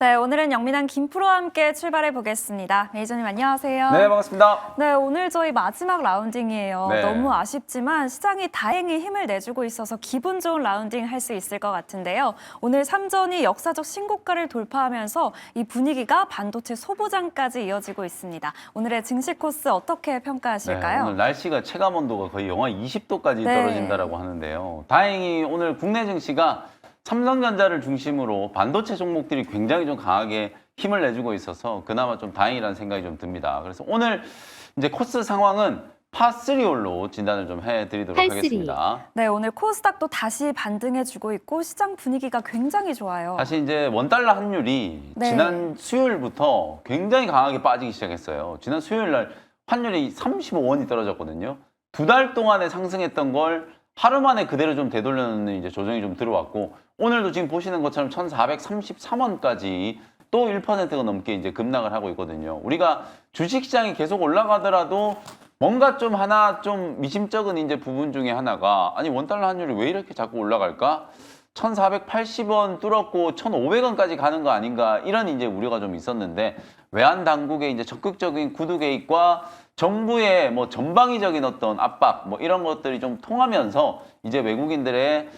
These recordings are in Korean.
네, 오늘은 영민한 김프로와 함께 출발해 보겠습니다. 매니저님 안녕하세요. 네, 반갑습니다. 네, 오늘 저희 마지막 라운딩이에요. 네. 너무 아쉽지만 시장이 다행히 힘을 내주고 있어서 기분 좋은 라운딩 할 수 있을 것 같은데요. 오늘 3전이 역사적 신고가를 돌파하면서 이 분위기가 반도체 소부장까지 이어지고 있습니다. 오늘의 증시 코스 어떻게 평가하실까요? 네, 오늘 날씨가 체감 온도가 거의 영하 20도까지 네. 떨어진다라고 하는데요. 다행히 오늘 국내 증시가 삼성전자를 중심으로 반도체 종목들이 굉장히 좀 강하게 힘을 내주고 있어서 그나마 좀 다행이라는 생각이 좀 듭니다. 그래서 오늘 이제 코스 상황은 파3홀로 진단을 좀 해드리도록 파3. 하겠습니다. 네, 오늘 코스닥도 다시 반등해주고 있고 시장 분위기가 굉장히 좋아요. 사실 이제 원달러 환율이 네. 지난 수요일부터 굉장히 강하게 빠지기 시작했어요. 지난 수요일 날 환율이 35원이 떨어졌거든요. 2달 동안에 상승했던 걸 하루 만에 그대로 좀 되돌려놓는 이제 조정이 좀 들어왔고, 오늘도 지금 보시는 것처럼 1,433원까지 또 1%가 넘게 이제 급락을 하고 있거든요. 우리가 주식시장이 계속 올라가더라도 뭔가 좀 하나 좀 미심쩍은 이제 부분 중에 하나가, 아니 원달러 환율이 왜 이렇게 자꾸 올라갈까? 1,480원 뚫었고 1,500원까지 가는 거 아닌가, 이런 이제 우려가 좀 있었는데, 외환 당국의 이제 적극적인 구두 개입과 정부의 뭐 전방위적인 어떤 압박 뭐 이런 것들이 좀 통하면서 이제 외국인들의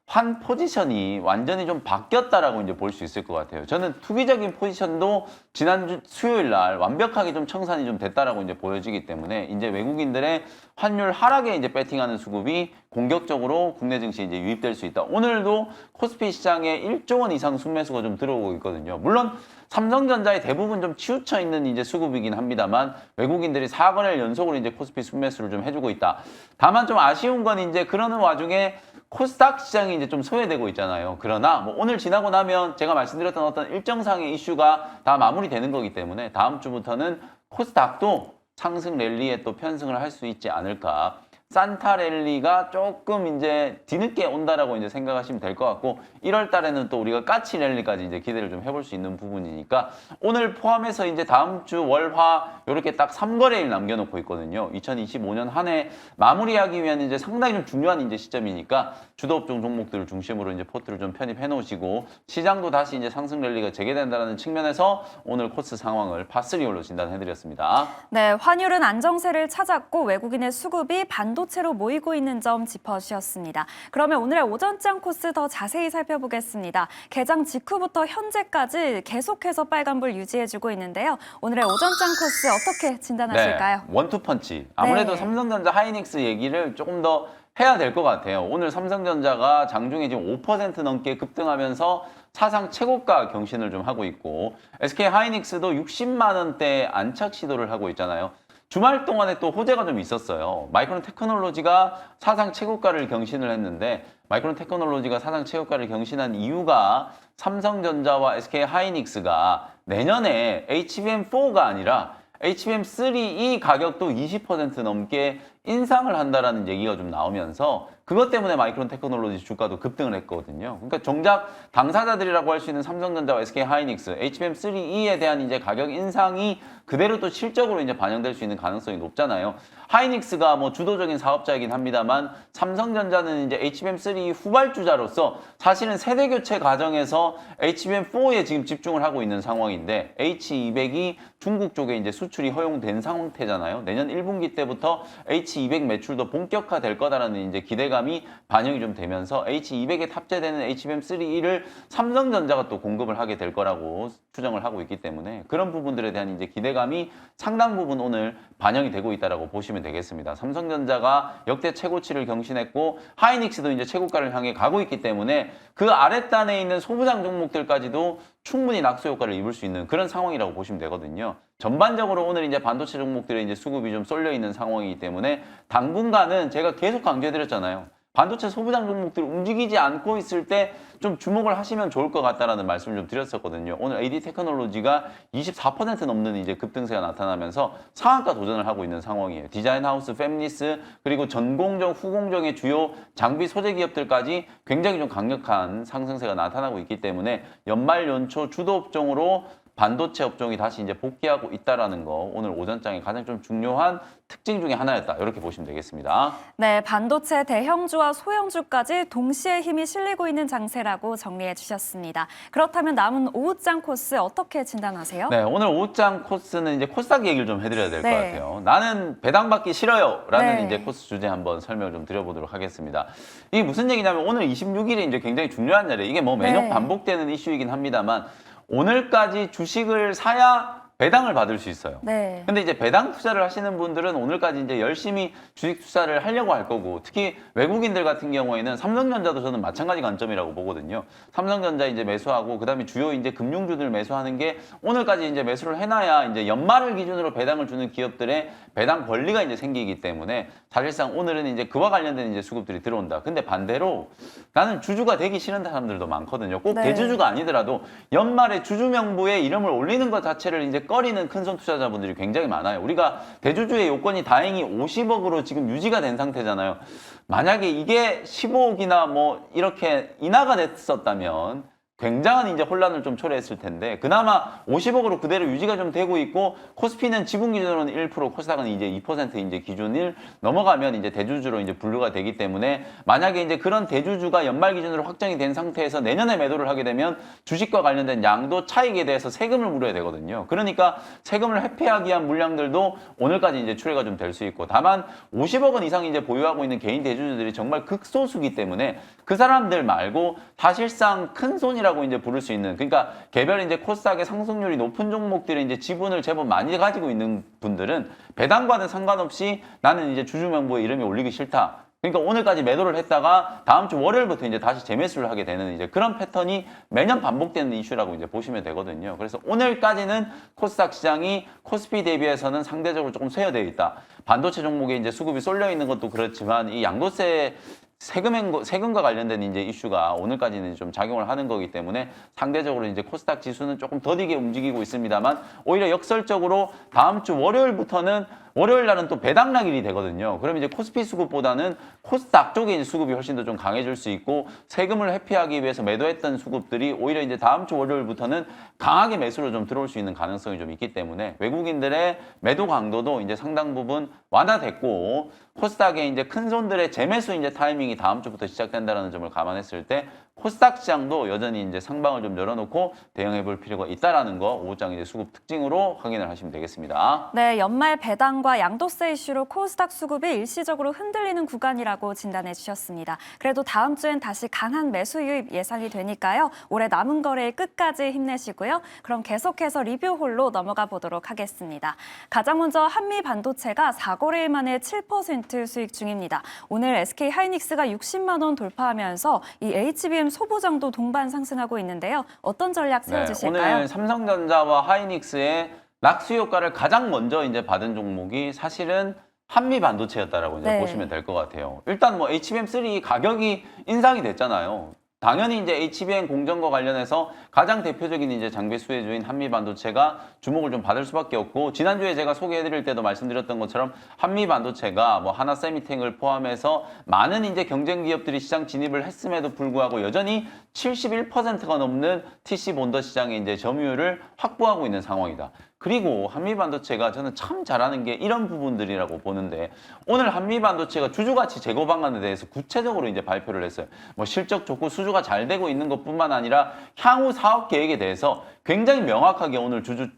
환 포지션이 완전히 좀 바뀌었다라고 이제 볼 수 있을 것 같아요. 저는 투기적인 포지션도 지난주 수요일 날 완벽하게 좀 청산이 좀 됐다라고 이제 보여지기 때문에 이제 외국인들의 환율 하락에 이제 배팅하는 수급이 공격적으로 국내 증시에 이제 유입될 수 있다. 오늘도 코스피 시장에 1조 원 이상 순매수가 좀 들어오고 있거든요. 물론 삼성전자의 대부분 좀 치우쳐 있는 이제 수급이긴 합니다만 외국인들이 4건을 연속으로 이제 코스피 순매수를 좀 해주고 있다. 다만 좀 아쉬운 건 이제 그러는 와중에 코스닥 시장이 이제 좀 소외되고 있잖아요. 그러나 뭐 오늘 지나고 나면 제가 말씀드렸던 어떤 일정상의 이슈가 다 마무리되는 거기 때문에 다음 주부터는 코스닥도 상승 랠리에 또 편승을 할 수 있지 않을까. 산타 랠리가 조금 이제 뒤늦게 온다라고 이제 생각하시면 될 것 같고, 1월 달에는 또 우리가 까치 랠리까지 이제 기대를 좀 해볼 수 있는 부분이니까 오늘 포함해서 이제 다음 주 월화 이렇게 딱 3거래일 남겨놓고 있거든요. 2025년 한 해 마무리하기 위한 이제 상당히 좀 중요한 이제 시점이니까 주도업종 종목들을 중심으로 이제 포트를 좀 편입해 놓으시고, 시장도 다시 이제 상승 랠리가 재개된다는 측면에서 오늘 코스 상황을 파3홀로 진단해드렸습니다. 네, 환율은 안정세를 찾았고 외국인의 수급이 반도체로 모이고 있는 점 짚어주셨습니다. 그러면 오늘의 오전장 코스 더 자세히 살펴보겠습니다. 개장 직후부터 현재까지 계속해서 빨간불 유지해주고 있는데요. 오늘의 오전장 코스 어떻게 진단하실까요? 네, 원투펀치. 아무래도 네. 삼성전자 하이닉스 얘기를 조금 더 해야 될 것 같아요. 오늘 삼성전자가 장중에 지금 5% 넘게 급등하면서 사상 최고가 경신을 좀 하고 있고, SK 하이닉스도 60만 원대 안착 시도를 하고 있잖아요. 주말 동안에 또 호재가 좀 있었어요. 마이크론 테크놀로지가 사상 최고가를 경신을 했는데, 마이크론 테크놀로지가 사상 최고가를 경신한 이유가 삼성전자와 SK 하이닉스가 내년에 HBM4가 아니라 HBM3E 가격도 20% 넘게 인상을 한다라는 얘기가 좀 나오면서 그것 때문에 마이크론 테크놀로지 주가도 급등을 했거든요. 그러니까 정작 당사자들이라고 할 수 있는 삼성전자와 SK 하이닉스, HBM3E에 대한 이제 가격 인상이 그대로 또 실적으로 이제 반영될 수 있는 가능성이 높잖아요. 하이닉스가 뭐 주도적인 사업자이긴 합니다만 삼성전자는 이제 HBM3 후발주자로서 사실은 세대 교체 과정에서 HBM4에 지금 집중을 하고 있는 상황인데, H200이 중국 쪽에 이제 수출이 허용된 상태잖아요. 내년 1분기 때부터 H200 매출도 본격화될 거다라는 이제 기대감이 반영이 좀 되면서 H200에 탑재되는 HBM3E를 삼성전자가 또 공급을 하게 될 거라고 추정을 하고 있기 때문에 그런 부분들에 대한 이제 기대감이 상당 부분 오늘 반영이 되고 있다라고 보시면 되겠습니다. 삼성전자가 역대 최고치를 경신했고 하이닉스도 이제 최고가를 향해 가고 있기 때문에 그 아랫단에 있는 소부장 종목들까지도 충분히 낙수 효과를 입을 수 있는 그런 상황이라고 보시면 되거든요. 전반적으로 오늘 이제 반도체 종목들의 이제 수급이 좀 쏠려 있는 상황이기 때문에 당분간은 제가 계속 강조해드렸잖아요. 반도체 소부장 종목들이 움직이지 않고 있을 때 좀 주목을 하시면 좋을 것 같다라는 말씀을 좀 드렸었거든요. 오늘 AD 테크놀로지가 24% 넘는 이제 급등세가 나타나면서 상한가 도전을 하고 있는 상황이에요. 디자인하우스, 팹리스, 그리고 전공정, 후공정의 주요 장비 소재 기업들까지 굉장히 좀 강력한 상승세가 나타나고 있기 때문에 연말 연초 주도업종으로 반도체 업종이 다시 이제 복귀하고 있다라는 거 오늘 오전장에 가장 좀 중요한 특징 중에 하나였다. 이렇게 보시면 되겠습니다. 네, 반도체 대형주와 소형주까지 동시에 힘이 실리고 있는 장세라고 정리해 주셨습니다. 그렇다면 남은 오후장 코스 어떻게 진단하세요? 네, 오늘 오후장 코스는 이제 코스닥 얘기를 좀 해드려야 될 것 네. 같아요. 나는 배당받기 싫어요라는 네. 이제 코스 주제 한번 설명을 좀 드려보도록 하겠습니다. 이게 무슨 얘기냐면 오늘 26일이 이제 굉장히 중요한 날이에요. 이게 뭐 매년 네. 반복되는 이슈이긴 합니다만 오늘까지 주식을 사야 배당을 받을 수 있어요. 네. 근데 이제 배당 투자를 하시는 분들은 오늘까지 이제 열심히 주식 투자를 하려고 할 거고, 특히 외국인들 같은 경우에는 삼성전자도 저는 마찬가지 관점이라고 보거든요. 삼성전자 이제 매수하고, 그다음에 주요 이제 금융주들 매수하는 게 오늘까지 이제 매수를 해놔야 이제 연말을 기준으로 배당을 주는 기업들의 배당 권리가 이제 생기기 때문에 사실상 오늘은 이제 그와 관련된 이제 수급들이 들어온다. 근데 반대로 나는 주주가 되기 싫은 사람들도 많거든요. 꼭 네. 대주주가 아니더라도 연말에 주주 명부에 이름을 올리는 것 자체를 이제 꺼리는 큰손 투자자분들이 굉장히 많아요. 우리가 대주주의 요건이 다행히 50억으로 지금 유지가 된 상태잖아요. 만약에 이게 15억이나 뭐 이렇게 인하가 됐었다면 굉장한 이제 혼란을 좀 초래했을 텐데, 그나마 50억으로 그대로 유지가 좀 되고 있고, 코스피는 지분 기준으로는 1%, 코스닥은 이제 2% 이제 기준을 넘어가면 이제 대주주로 이제 분류가 되기 때문에, 만약에 이제 그런 대주주가 연말 기준으로 확정이 된 상태에서 내년에 매도를 하게 되면 주식과 관련된 양도 차익에 대해서 세금을 물어야 되거든요. 그러니까 세금을 회피하기 위한 물량들도 오늘까지 이제 출회가 좀 될 수 있고, 다만 50억 원 이상 이제 보유하고 있는 개인 대주주들이 정말 극소수기 때문에 그 사람들 말고 사실상 큰 손이라고 이제 부를 수 있는, 그러니까 개별 이제 코스닥의 상승률이 높은 종목들의 이제 지분을 제법 많이 가지고 있는 분들은 배당과는 상관없이 나는 이제 주주 명부에 이름이 올리기 싫다. 그러니까 오늘까지 매도를 했다가 다음 주 월요일부터 이제 다시 재매수를 하게 되는 이제 그런 패턴이 매년 반복되는 이슈라고 이제 보시면 되거든요. 그래서 오늘까지는 코스닥 시장이 코스피 대비해서는 상대적으로 조금 쇠어되어 있다. 반도체 종목에 이제 수급이 쏠려 있는 것도 그렇지만 이 양도세 세금과 관련된 이제 이슈가 오늘까지는 좀 작용을 하는 거기 때문에 상대적으로 이제 코스닥 지수는 조금 더디게 움직이고 있습니다만, 오히려 역설적으로 다음 주 월요일부터는, 월요일 날은 또 배당락일이 되거든요. 그럼 이제 코스피 수급보다는 코스닥 쪽에 이제 수급이 훨씬 더 좀 강해질 수 있고, 세금을 회피하기 위해서 매도했던 수급들이 오히려 이제 다음 주 월요일부터는 강하게 매수로 좀 들어올 수 있는 가능성이 좀 있기 때문에 외국인들의 매도 강도도 이제 상당 부분 완화됐고, 코스닥의 이제 큰 손들의 재매수 이제 타이밍이 다음 주부터 시작된다는 점을 감안했을 때 코스닥 시장도 여전히 이제 상방을 좀 열어놓고 대응해 볼 필요가 있다라는 거 오후장 이제 수급 특징으로 확인을 하시면 되겠습니다. 네, 연말 배당과 양도세 이슈로 코스닥 수급이 일시적으로 흔들리는 구간이라고 진단해 주셨습니다. 그래도 다음 주엔 다시 강한 매수 유입 예상이 되니까요. 올해 남은 거래일 끝까지 힘내시고요. 그럼 계속해서 리뷰홀로 넘어가 보도록 하겠습니다. 가장 먼저 한미 반도체가 4거래일 만에 7% 수익 중입니다. 오늘 SK 하이닉스가 60만 원 돌파하면서 이 HBM 소부장도 동반 상승하고 있는데요. 어떤 전략 세워주실까요? 오늘 삼성전자와 하이닉스의 낙수 효과를 가장 먼저 이제 받은 종목이 사실은 한미 반도체였다라고 이제 네. 보시면 될 것 같아요. 일단 뭐 HBM3 가격이 인상이 됐잖아요. 당연히 이제 HBM 공정과 관련해서 가장 대표적인 이제 장비 수혜주인 한미 반도체가 주목을 좀 받을 수밖에 없고, 지난주에 제가 소개해드릴 때도 말씀드렸던 것처럼 한미 반도체가 뭐 하나 세미텍을 포함해서 많은 이제 경쟁 기업들이 시장 진입을 했음에도 불구하고 여전히 71%가 넘는 TC 본더 시장의 이제 점유율을 확보하고 있는 상황이다. 그리고 한미반도체가 저는 참 잘하는 게 이런 부분들이라고 보는데, 오늘 한미반도체가 주주가치 제고 방안에 대해서 구체적으로 이제 발표를 했어요. 뭐 실적 좋고 수주가 잘 되고 있는 것뿐만 아니라 향후 사업 계획에 대해서 굉장히 명확하게 오늘 주주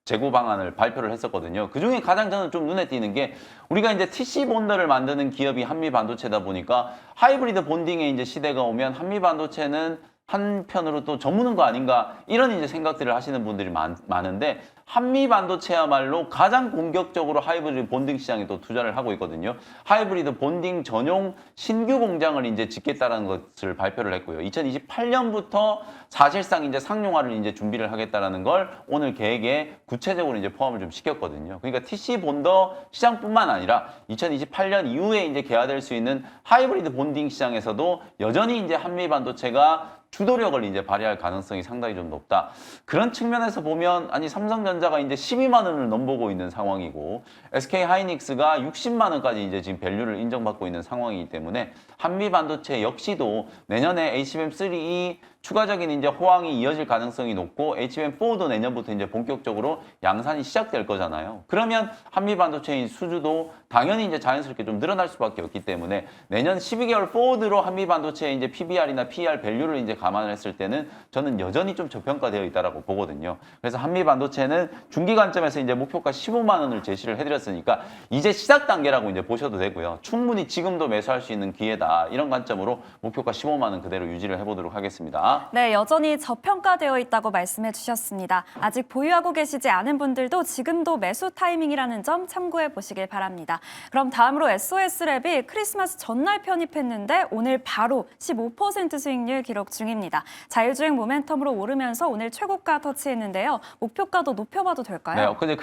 재고 방안을 발표를 했었거든요. 그 중에 가장 저는 좀 눈에 띄는 게, 우리가 이제 TC 본더를 만드는 기업이 한미 반도체다 보니까 하이브리드 본딩의 이제 시대가 오면 한미 반도체는 한편으로 또 저무는 거 아닌가, 이런 이제 생각들을 하시는 분들이 많은데, 한미 반도체야말로 가장 공격적으로 하이브리드 본딩 시장에 또 투자를 하고 있거든요. 하이브리드 본딩 전용 신규 공장을 이제 짓겠다라는 것을 발표를 했고요. 2028년부터 사실상 이제 상용화를 이제 준비를 하겠다라는 걸 오늘 계획에 구체적으로 이제 포함을 좀 시켰거든요. 그러니까 TC 본더 시장뿐만 아니라 2028년 이후에 이제 개화될 수 있는 하이브리드 본딩 시장에서도 여전히 이제 한미 반도체가 주도력을 이제 발휘할 가능성이 상당히 좀 높다. 그런 측면에서 보면, 아니 삼성전자가 이제 12만 원을 넘보고 있는 상황이고 SK 하이닉스가 60만 원까지 이제 지금 밸류를 인정받고 있는 상황이기 때문에 한미 반도체 역시도 내년에 HBM3 추가적인 이제 호황이 이어질 가능성이 높고 HBM4도 내년부터 이제 본격적으로 양산이 시작될 거잖아요. 그러면 한미 반도체인 수주도 당연히 이제 자연스럽게 좀 늘어날 수밖에 없기 때문에 내년 12개월 포워드로 한미 반도체의 이제 PBR이나 PER 밸류를 이제 감안을 했을 때는 저는 여전히 좀 저평가되어 있다라고 보거든요. 그래서 한미 반도체는 중기 관점에서 이제 목표가 15만 원을 제시를 해드렸으니까 이제 시작 단계라고 이제 보셔도 되고요. 충분히 지금도 매수할 수 있는 기회다. 이런 관점으로 목표가 15만 원 그대로 유지를 해보도록 하겠습니다. 네, 여전히 저평가되어 있다고 말씀해 주셨습니다. 아직 보유하고 계시지 않은 분들도 지금도 매수 타이밍이라는 점 참고해 보시길 바랍니다. 그럼 다음으로 SOS랩이 크리스마스 전날 편입했는데 오늘 바로 15% 수익률 기록 중입니다. 자율주행 모멘텀으로 오르면서 오늘 최고가 터치했는데요. 목표가도 높여봐도 될까요? 네, 근데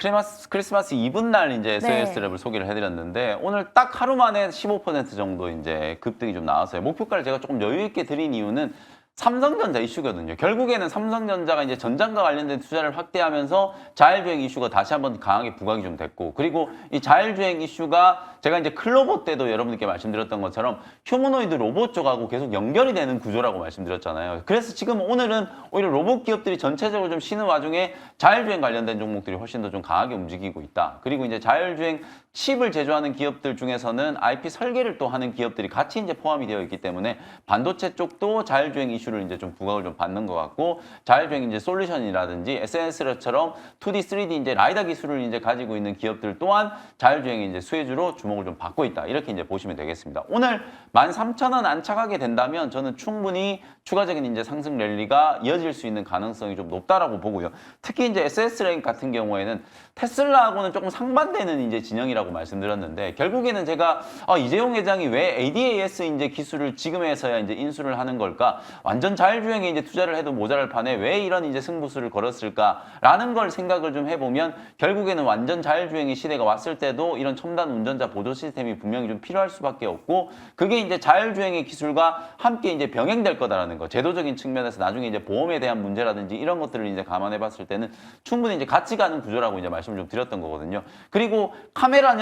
크리스마스 이브 날 이제 SOS랩을 소개를 해드렸는데 오늘 딱 하루 만에 15% 정도 이제 급등이 좀 나왔어요. 목표가를 제가 조금 여유 있게 드린 이유는 삼성전자 이슈거든요. 결국에는 삼성전자가 이제 전장과 관련된 투자를 확대하면서 자율주행 이슈가 다시 한번 강하게 부각이 좀 됐고, 그리고 이 자율주행 이슈가 제가 이제 클로버 때도 여러분들께 말씀드렸던 것처럼 휴머노이드 로봇 쪽하고 계속 연결이 되는 구조라고 말씀드렸잖아요. 그래서 지금 오늘은 오히려 로봇 기업들이 전체적으로 좀 쉬는 와중에 자율주행 관련된 종목들이 훨씬 더 좀 강하게 움직이고 있다. 그리고 이제 자율주행 칩을 제조하는 기업들 중에서는 IP 설계를 또 하는 기업들이 같이 이제 포함이 되어 있기 때문에 반도체 쪽도 자율주행 이슈를 이제 좀 부각을 좀 받는 것 같고, 자율주행 이제 솔루션이라든지 SNS처럼 2D, 3D 이제 라이다 기술을 이제 가지고 있는 기업들 또한 자율주행의 이제 수혜주로 주목을 좀 받고 있다. 이렇게 이제 보시면 되겠습니다. 오늘 13,000원 안착하게 된다면 저는 충분히 추가적인 이제 상승 랠리가 이어질 수 있는 가능성이 좀 높다라고 보고요. 특히 이제 SS랭 같은 경우에는 테슬라하고는 조금 상반되는 이제 진영이라고 말씀드렸는데, 결국에는 제가 이재용 회장이 왜 ADAS 이제 기술을 지금에서야 이제 인수를 하는 걸까? 완전 자율주행에 이제 투자를 해도 모자랄 판에 왜 이런 이제 승부수를 걸었을까라는 걸 생각을 좀 해보면, 결국에는 완전 자율주행의 시대가 왔을 때도 이런 첨단 운전자 보조 시스템이 분명히 좀 필요할 수밖에 없고, 그게 이제 자율주행의 기술과 함께 이제 병행될 거다라는 거. 제도적인 측면에서 나중에 이제 보험에 대한 문제라든지 이런 것들을 이제 감안해 봤을 때는 충분히 이제 같이 가는 구조라고 이제 말씀을 좀 드렸던 거거든요. 그리고 카메라냐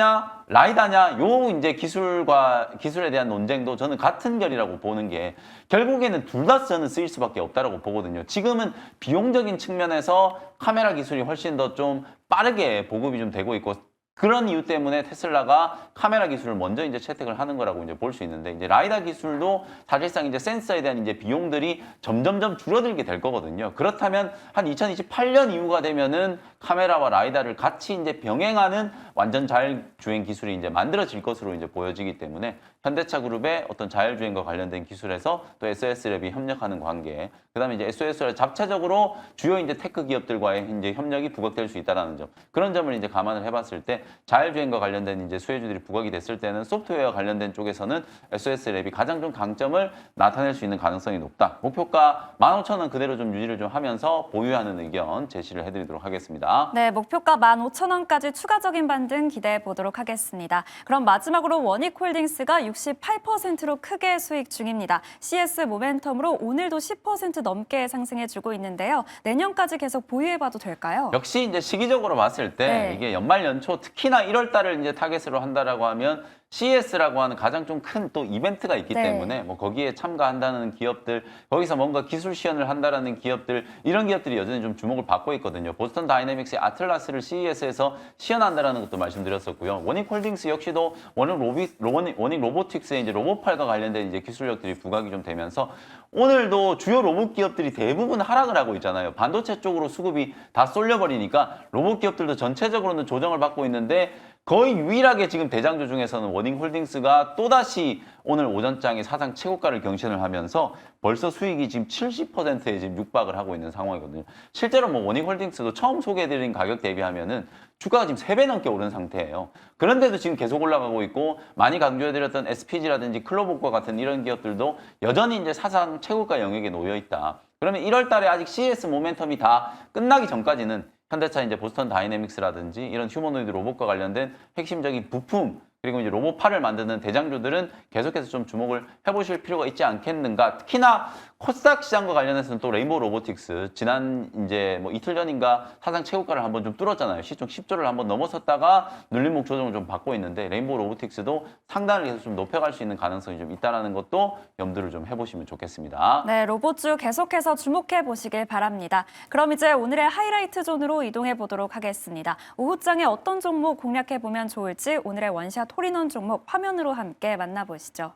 라이다냐 요 이제 기술에 대한 논쟁도 저는 같은 결이라고 보는 게, 결국에는 둘 다 저는 쓰일 수밖에 없다라고 보거든요. 지금은 비용적인 측면에서 카메라 기술이 훨씬 더 좀 빠르게 보급이 좀 되고 있고, 그런 이유 때문에 테슬라가 카메라 기술을 먼저 이제 채택을 하는 거라고 이제 볼 수 있는데, 이제 라이다 기술도 사실상 이제 센서에 대한 이제 비용들이 점점점 줄어들게 될 거거든요. 그렇다면 한 2028년 이후가 되면은 카메라와 라이다를 같이 이제 병행하는 완전 자율주행 기술이 이제 만들어질 것으로 이제 보여지기 때문에, 현대차 그룹의 어떤 자율주행과 관련된 기술에서 또 SOS랩이 협력하는 관계, 그다음에 이제 SOS랩 자체적으로 주요 이제 테크 기업들과의 이제 협력이 부각될 수 있다라는 점, 그런 점을 이제 감안을 해봤을 때 자율주행과 관련된 이제 수혜주들이 부각이 됐을 때는 소프트웨어 관련된 쪽에서는 SOS랩이 가장 좀 강점을 나타낼 수 있는 가능성이 높다. 목표가 15,000원 그대로 좀 유지를 좀 하면서 보유하는 의견 제시를 해드리도록 하겠습니다. 네, 목표가 15,000원까지 추가적인 반등 기대해 보도록 하겠습니다. 그럼 마지막으로 원익홀딩스가 68%로 크게 수익 중입니다. CS 모멘텀으로 오늘도 10% 넘게 상승해주고 있는데요. 내년까지 계속 보유해봐도 될까요? 역시 이제 시기적으로 봤을 때 이게 연말 연초 특히나 1월 달을 이제 타겟으로 한다라고 하면 CES라고 하는 가장 좀 큰 또 이벤트가 있기 때문에 뭐 거기에 참가한다는 기업들, 거기서 뭔가 기술 시연을 한다라는 기업들, 이런 기업들이 여전히 좀 주목을 받고 있거든요. 보스턴 다이내믹스의 아틀라스를 CES에서 시연한다라는 것도 말씀드렸었고요. 원익홀딩스 역시도 원익 로보틱스의 이제 로봇팔과 관련된 이제 기술력들이 부각이 좀 되면서 오늘도 주요 로봇 기업들이 대부분 하락을 하고 있잖아요. 반도체 쪽으로 수급이 다 쏠려버리니까 로봇 기업들도 전체적으로는 조정을 받고 있는데, 거의 유일하게 지금 대장주 중에서는 원익홀딩스가 또다시 오늘 오전장에 사상 최고가를 경신을 하면서 벌써 수익이 지금 70%에 지금 육박을 하고 있는 상황이거든요. 실제로 뭐 원익홀딩스도 처음 소개해드린 가격 대비하면은 주가가 지금 3배 넘게 오른 상태예요. 그런데도 지금 계속 올라가고 있고, 많이 강조해드렸던 SPG라든지 클로복과 같은 이런 기업들도 여전히 이제 사상 최고가 영역에 놓여 있다. 그러면 1월 달에 아직 CS 모멘텀이 다 끝나기 전까지는 현대차 이제 보스턴 다이내믹스라든지 이런 휴머노이드 로봇과 관련된 핵심적인 부품, 그리고 이제 로봇팔을 만드는 대장주들은 계속해서 좀 주목을 해보실 필요가 있지 않겠는가. 특히나 코스닥 시장과 관련해서는 또 레인보우 로보틱스 지난 이제 뭐 이틀 전인가 사상 최고가를 한번 좀 뚫었잖아요. 시총 10조를 한번 넘어섰다가 눌림목 조정을 좀 받고 있는데 레인보우 로보틱스도 상단을 계속 좀 높여갈 수 있는 가능성이 좀 있다라는 것도 염두를 좀 해보시면 좋겠습니다. 네, 로봇주 계속해서 주목해 보시길 바랍니다. 그럼 이제 오늘의 하이라이트 존으로 이동해 보도록 하겠습니다. 오후장에 어떤 종목 공략해 보면 좋을지 오늘의 원샷 홀인원 종목 화면으로 함께 만나보시죠.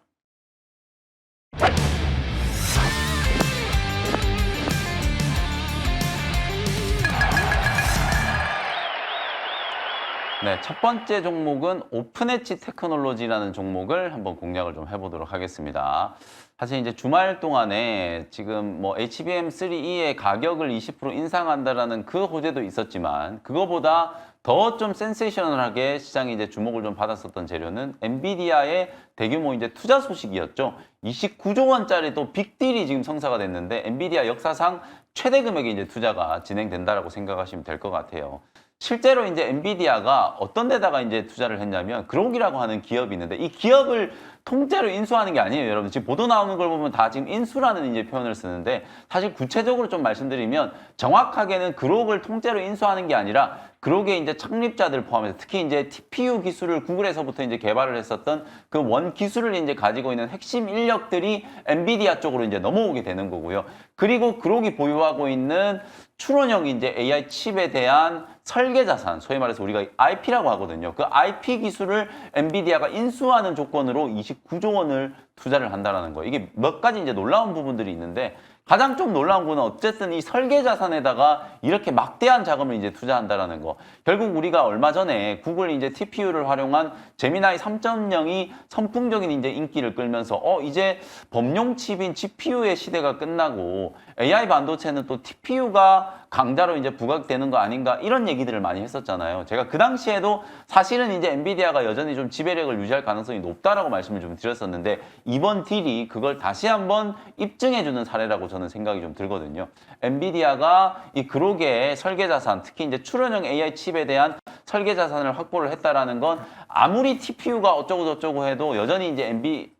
네, 첫 번째 종목은 오픈엣지 테크놀로지라는 종목을 한번 공략을 좀 해보도록 하겠습니다. 사실 이제 주말 동안에 지금 뭐 HBM3E의 가격을 20% 인상한다라는 그 호재도 있었지만 그거보다 더 좀 센세이셔널하게 시장이 이제 주목을 좀 받았었던 재료는 엔비디아의 대규모 이제 투자 소식이었죠. 29조 원짜리 또 빅딜이 지금 성사가 됐는데 엔비디아 역사상 최대 금액의 이제 투자가 진행된다라고 생각하시면 될 것 같아요. 실제로 이제 엔비디아가 어떤 데다가 이제 투자를 했냐면 그록이라고 하는 기업이 있는데 이 기업을 통째로 인수하는 게 아니에요, 여러분. 지금 보도 나오는 걸 보면 다 지금 인수라는 이제 표현을 쓰는데 사실 구체적으로 좀 말씀드리면 정확하게는 그록을 통째로 인수하는 게 아니라 그록의 이제 창립자들 포함해서 특히 이제 TPU 기술을 구글에서부터 이제 개발을 했었던 그 원 기술을 이제 가지고 있는 핵심 인력들이 엔비디아 쪽으로 이제 넘어오게 되는 거고요. 그리고 그록이 보유하고 있는 추론형 이제 AI 칩에 대한 설계 자산, 소위 말해서 우리가 IP라고 하거든요. 그 IP 기술을 엔비디아가 인수하는 조건으로 29조 원을 투자를 한다라는 거예요. 이게 몇 가지 이제 놀라운 부분들이 있는데 가장 좀 놀라운 거는 어쨌든 이 설계 자산에다가 이렇게 막대한 자금을 이제 투자한다라는 거. 결국 우리가 얼마 전에 구글 이제 TPU를 활용한 제미나이 3.0이 선풍적인 이제 인기를 끌면서 이제 범용 칩인 GPU의 시대가 끝나고 AI 반도체는 또 TPU가 강자로 이제 부각되는 거 아닌가 이런 얘기들을 많이 했었잖아요. 제가 그 당시에도 사실은 이제 엔비디아가 여전히 좀 지배력을 유지할 가능성이 높다라고 말씀을 좀 드렸었는데 이번 딜이 그걸 다시 한번 입증해주는 사례라고 저는 생각이 좀 들거든요. 엔비디아가 이 그록의 설계 자산, 특히 이제 추론형 AI 칩에 대한 설계 자산을 확보를 했다라는 건 아무리 TPU가 어쩌고 저쩌고 해도 여전히 이제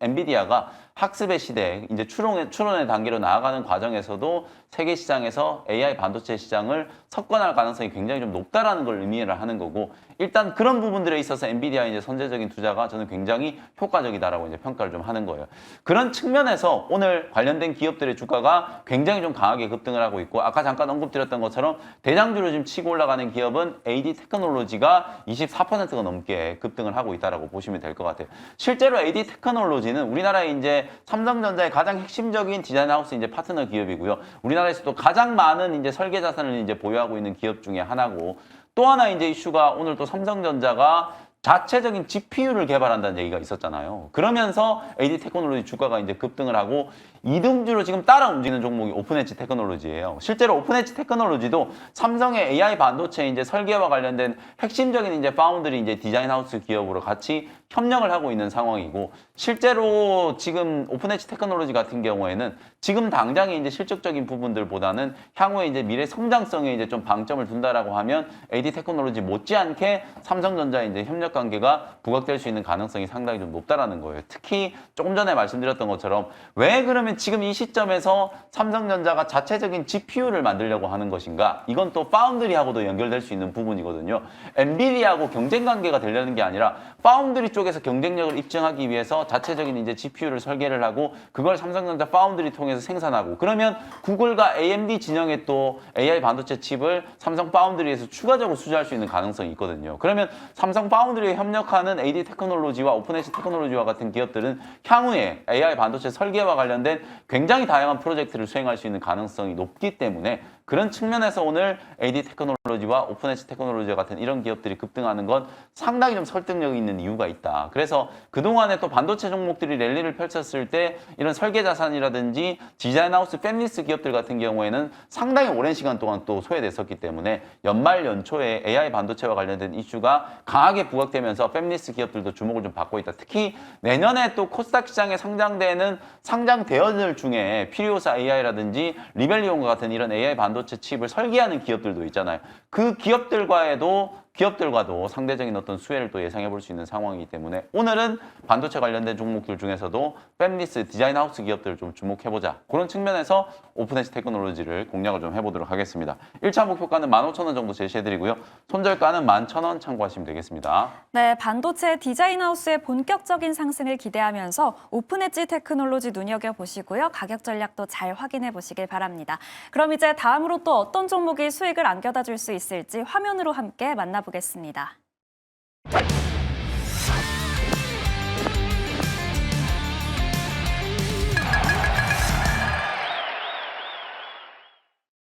엔비디아가 학습의 시대, 이제 추론의 단계로 나아가는 과정에서도 세계 시장에서 AI 반도체 시장을 석권할 가능성이 굉장히 좀 높다라는 걸 의미를 하는 거고, 일단 그런 부분들에 있어서 엔비디아의 이제 선제적인 투자가 저는 굉장히 효과적이다라고 이제 평가를 좀 하는 거예요. 그런 측면에서 오늘 관련된 기업들의 주가가 굉장히 좀 강하게 급등을 하고 있고, 아까 잠깐 언급드렸던 것처럼 대장주로 지금 치고 올라가는 기업은 AD 테크놀로지가 24%가 넘게 급등을 하고 있다라고 보시면 될 것 같아요. 실제로 AD 테크놀로지는 우리나라의 이제 삼성전자의 가장 핵심적인 디자인 하우스 이제 파트너 기업이고요. 우리나라에서도 가장 많은 이제 설계 자산을 이제 보유하고 있는 기업 중에 하나고, 또 하나 이제 이슈가 오늘 또 삼성전자가 자체적인 GPU를 개발한다는 얘기가 있었잖아요. 그러면서 AD 테크놀로지 주가가 이제 급등을 하고 2등주로 지금 따라 움직이는 종목이 오픈엣지 테크놀로지예요. 실제로 오픈엣지 테크놀로지도 삼성의 AI 반도체 이제 설계와 관련된 핵심적인 이제 파운드리 이제 디자인 하우스 기업으로 같이 협력을 하고 있는 상황이고, 실제로 지금 오픈엣지 테크놀로지 같은 경우에는 지금 당장의 이제 실적적인 부분들보다는 향후에 이제 미래 성장성에 이제 좀 방점을 둔다라고 하면 AD 테크놀로지 못지않게 삼성전자의 이제 협력 관계가 부각될 수 있는 가능성이 상당히 좀 높다라는 거예요. 특히 조금 전에 말씀드렸던 것처럼 왜 그러면 지금 이 시점에서 삼성전자가 자체적인 GPU를 만들려고 하는 것인가? 이건 또 파운드리하고도 연결될 수 있는 부분이거든요. 엔비디아하고 경쟁 관계가 되려는 게 아니라 파운드리 쪽에서 경쟁력을 입증하기 위해서 자체적인 이제 GPU를 설계를 하고 그걸 삼성전자 파운드리 통해서 생산하고, 그러면 구글과 AMD 진영의 또 AI 반도체 칩을 삼성 파운드리에서 추가적으로 수주할 수 있는 가능성이 있거든요. 그러면 삼성 파운드리에 협력하는 AD 테크놀로지와 오픈엣지 테크놀로지와 같은 기업들은 향후에 AI 반도체 설계와 관련된 굉장히 다양한 프로젝트를 수행할 수 있는 가능성이 높기 때문에 그런 측면에서 오늘 AD 테크놀로지와 오픈엣지 테크놀로지와 같은 이런 기업들이 급등하는 건 상당히 좀 설득력이 있는 이유가 있다. 그래서 그동안에 또 반도체 종목들이 랠리를 펼쳤을 때 이런 설계 자산이라든지 디자인하우스 팹리스 기업들 같은 경우에는 상당히 오랜 시간 동안 또 소외됐었기 때문에 연말 연초에 AI 반도체와 관련된 이슈가 강하게 부각되면서 팹리스 기업들도 주목을 좀 받고 있다. 특히 내년에 또 코스닥 시장에 상장되는 상장 대여들 중에 피리오사 AI라든지 리벨리온과 같은 이런 AI 반도체 칩을 설계하는 기업들도 있잖아요. 그 기업들과에도 기업들과도 상대적인 어떤 수혜를 또 예상해 볼 수 있는 상황이기 때문에 오늘은 반도체 관련된 종목들 중에서도 팹리스 디자인 하우스 기업들을 좀 주목해보자. 그런 측면에서 오픈엣지 테크놀로지를 공략을 좀 해보도록 하겠습니다. 1차 목표가는 15,000원 정도 제시해드리고요. 손절가는 11,000원 참고하시면 되겠습니다. 네, 반도체 디자인 하우스의 본격적인 상승을 기대하면서 오픈엣지 테크놀로지 눈여겨보시고요. 가격 전략도 잘 확인해 보시길 바랍니다. 그럼 이제 다음으로 또 어떤 종목이 수익을 안겨다 줄 수 있을지 화면으로 함께 만나보겠습니다.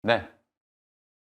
네.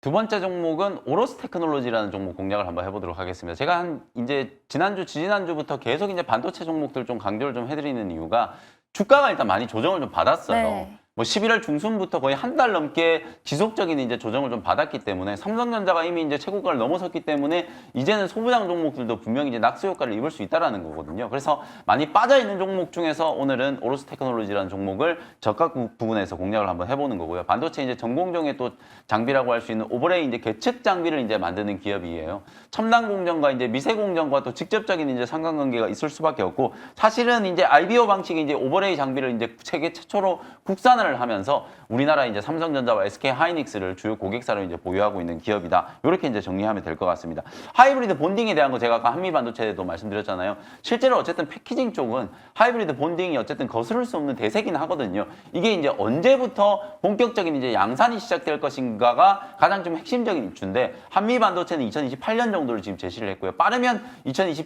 두 번째 종목은 오로스 테크놀로지라는 종목 공략을 한번 해보도록 하겠습니다. 제가 이제 지지난주부터 계속 이제 반도체 종목들 좀 강조를 좀 해드리는 이유가 주가가 일단 많이 조정을 좀 받았어요. 네. 뭐 11월 중순부터 거의 한 달 넘게 지속적인 이제 조정을 좀 받았기 때문에 삼성전자가 이미 이제 최고가를 넘어섰기 때문에 이제는 소부장 종목들도 분명히 이제 낙수 효과를 입을 수 있다라는 거거든요. 그래서 많이 빠져 있는 종목 중에서 오늘은 오로스 테크놀로지라는 종목을 저가 부분에서 공략을 한번 해보는 거고요. 반도체 이제 전공정의 또 장비라고 할 수 있는 오버레이 이제 계측 장비를 이제 만드는 기업이에요. 첨단 공정과 이제 미세 공정과 또 직접적인 이제 상관관계가 있을 수밖에 없고 사실은 이제 IBO 방식의 이제 오버레이 장비를 이제 세계 최초로 국산을 하면서 우리나라 이제 삼성전자와 SK 하이닉스를 주요 고객사로 이제 보유하고 있는 기업이다. 이렇게 이제 정리하면 될 것 같습니다. 하이브리드 본딩에 대한 거 제가 아까 한미 반도체에도 말씀드렸잖아요. 실제로 어쨌든 패키징 쪽은 하이브리드 본딩이 어쨌든 거스를 수 없는 대세긴 하거든요. 이게 이제 언제부터 본격적인 이제 양산이 시작될 것인가가 가장 좀 핵심적인 이슈인데 한미 반도체는 2028년 정도를 지금 제시를 했고요. 빠르면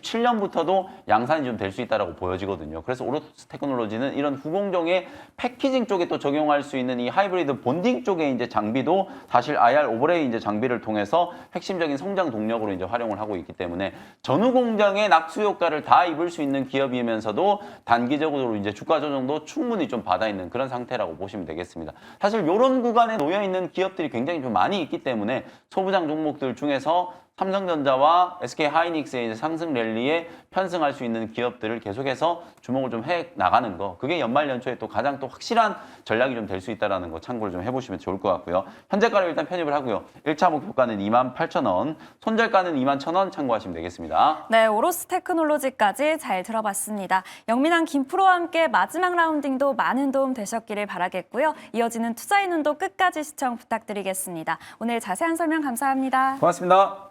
2027년부터도 양산이 좀 될 수 있다라고 보여지거든요. 그래서 오로스 테크놀로지는 이런 후공정의 패키징 쪽에 또 적용할 수 있는 이 하이브리드 본딩 쪽의 이제 장비도 사실 IR 오버레이 이제 장비를 통해서 핵심적인 성장 동력으로 이제 활용을 하고 있기 때문에 전후 공장의 낙수 효과를 다 입을 수 있는 기업이면서도 단기적으로 이제 주가 조정도 충분히 좀 받아 있는 그런 상태라고 보시면 되겠습니다. 사실 이런 구간에 놓여 있는 기업들이 굉장히 좀 많이 있기 때문에 소부장 종목들 중에서 삼성전자와 SK 하이닉스의 이제 상승 랠리에 편승할 수 있는 기업들을 계속해서 주목을 좀 해 나가는 거. 그게 연말 연초에 또 가장 또 확실한 전략이 좀 될 수 있다는 거 참고를 좀 해보시면 좋을 것 같고요. 현재가를 일단 편입을 하고요. 1차 목표가는 28,000원, 손절가는 21,000원 참고하시면 되겠습니다. 네, 오로스 테크놀로지까지 잘 들어봤습니다. 영민한 김프로와 함께 마지막 라운딩도 많은 도움 되셨기를 바라겠고요. 이어지는 투자의 눈도 끝까지 시청 부탁드리겠습니다. 오늘 자세한 설명 감사합니다. 고맙습니다.